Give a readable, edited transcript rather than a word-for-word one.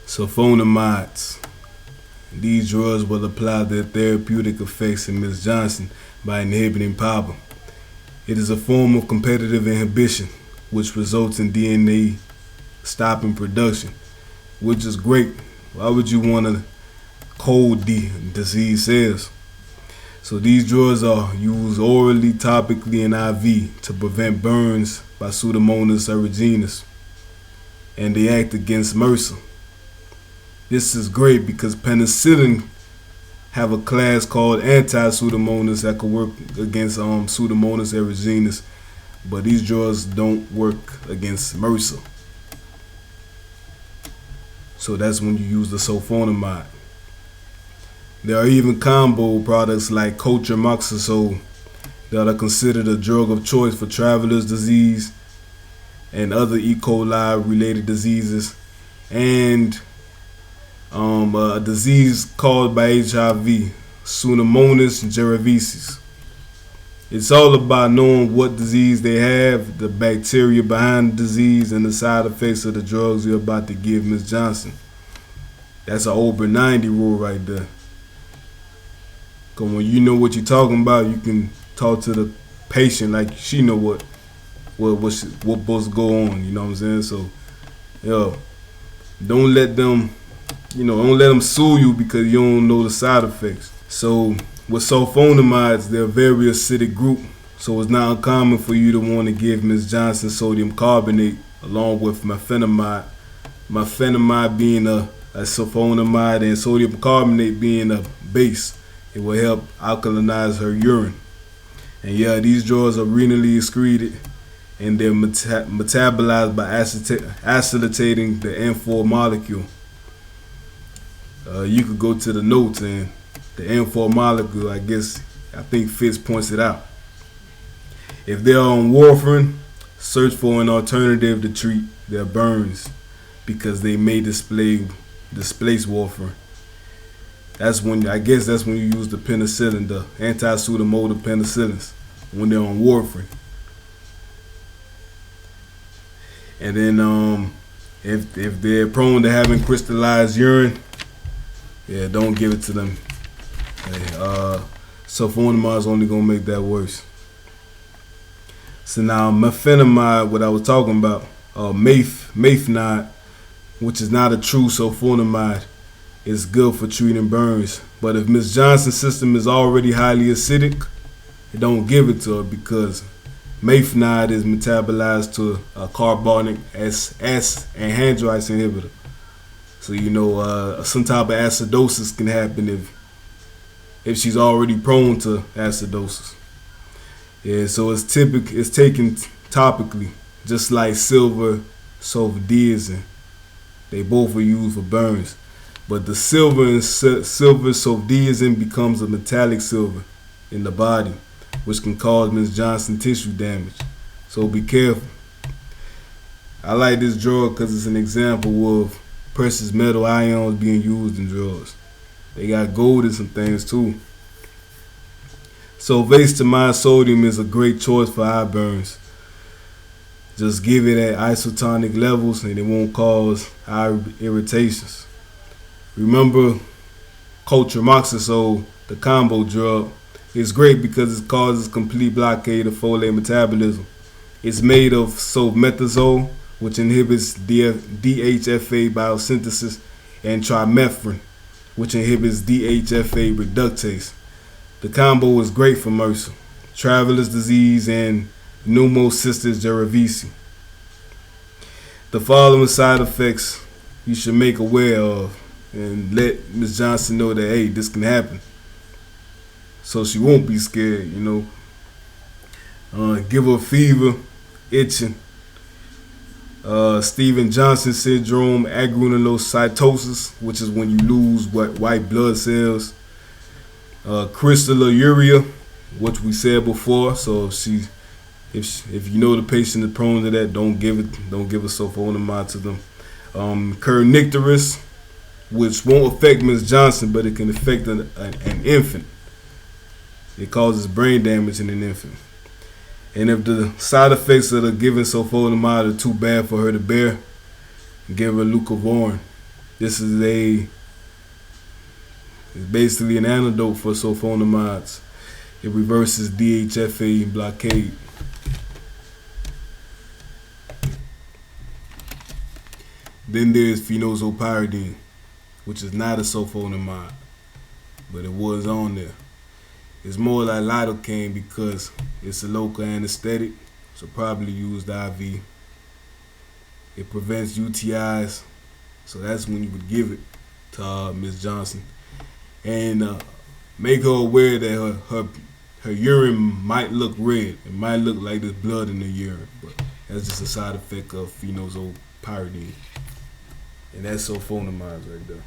Sulfonamides. These drugs will apply their therapeutic effects in Ms. Johnson by inhibiting power. It is a form of competitive inhibition, which results in DNA stopping production, which is great. Why would you want to cold disease cells? So these drugs are used orally, topically, and IV to prevent burns by Pseudomonas aeruginosa, and they act against MRSA. This is great because penicillin have a class called anti-Pseudomonas that could work against Pseudomonas aeruginosa, but these drugs don't work against MRSA. So that's when you use the sulfonamide. There are even combo products like cotrimoxazole that are considered a drug of choice for traveler's disease and other E. coli related diseases, and a disease caused by HIV, Pseudomonas cerevisiae. It's all about knowing what disease they have, the bacteria behind the disease, and the side effects of the drugs you're about to give Ms. Johnson. That's an over 90 rule right there. Because when you know what you're talking about, you can talk to the patient like she know what's supposed to go on. You know what I'm saying? So, don't let them sue you because you don't know the side effects. So with sulfonamides, they're a very acidic group, so it's not uncommon for you to want to give Ms. Johnson sodium carbonate along with mefenamide. Mefenamide being a sulfonamide and sodium carbonate being a base. It will help alkalinize her urine. And yeah, these drugs are renally excreted and they're metabolized by acylating the N4 molecule. You could go to the notes and the N4 molecule, I think Fitz points it out. If they're on warfarin, search for an alternative to treat their burns because they may displace warfarin. That's when you use the penicillin, the anti-pseudomonas penicillins, when they're on warfarin. And then if they're prone to having crystallized urine, yeah, don't give it to them. Sulfonamide is only gonna make that worse. So now mefenamide, what I was talking about, mafenide, which is not a true sulfonamide, is good for treating burns. But if Ms. Johnson's system is already highly acidic, don't give it to her because mafenide is metabolized to a carbonic anhydrase inhibitor. So some type of acidosis can happen if she's already prone to acidosis. Yeah, so it's taken topically, just like silver sulfadiazine. They both are used for burns, but the silver sulfadiazine becomes a metallic silver in the body, which can cause Ms. Johnson tissue damage. So be careful. I like this drug because it's an example of precious metal ions being used in drugs. They got gold in some things too. So vancomycin sodium is a great choice for eye burns. Just give it at isotonic levels and it won't cause eye irritations. Remember, cotrimoxazole, the combo drug, is great because it causes complete blockade of folate metabolism. It's made of sulmetazole, which inhibits DHFA biosynthesis, and trimethoprim, which inhibits DHFA reductase. The combo is great for MRSA, traveler's disease, and pneumocystis cerevisiae. The following side effects you should make aware of and let Ms. Johnson know that, hey, this can happen. So she won't be scared, Give her fever, itching, Stevens-Johnson syndrome, agranulocytosis, which is when you lose white blood cells, crystalluria, which we said before. So if you know the patient is prone to that, don't give a sulfonamide to them. Kernicterus, which won't affect Ms. Johnson, but it can affect an infant. It causes brain damage in an infant. And if the side effects of the given sulfonamide are too bad for her to bear, give her leucovorin. This is it's basically an antidote for sulfonamides. It reverses DHFA blockade. Then there's phenolzopyridine, which is not a sulfonamide, but it was on there. It's more like lidocaine because it's a local anesthetic, so probably used IV. It prevents UTIs, so that's when you would give it to Miss Johnson, and make her aware that her urine might look red. It might look like there's blood in the urine, but that's just a side effect of phenolzopyridine, and that's sulfonamides right there.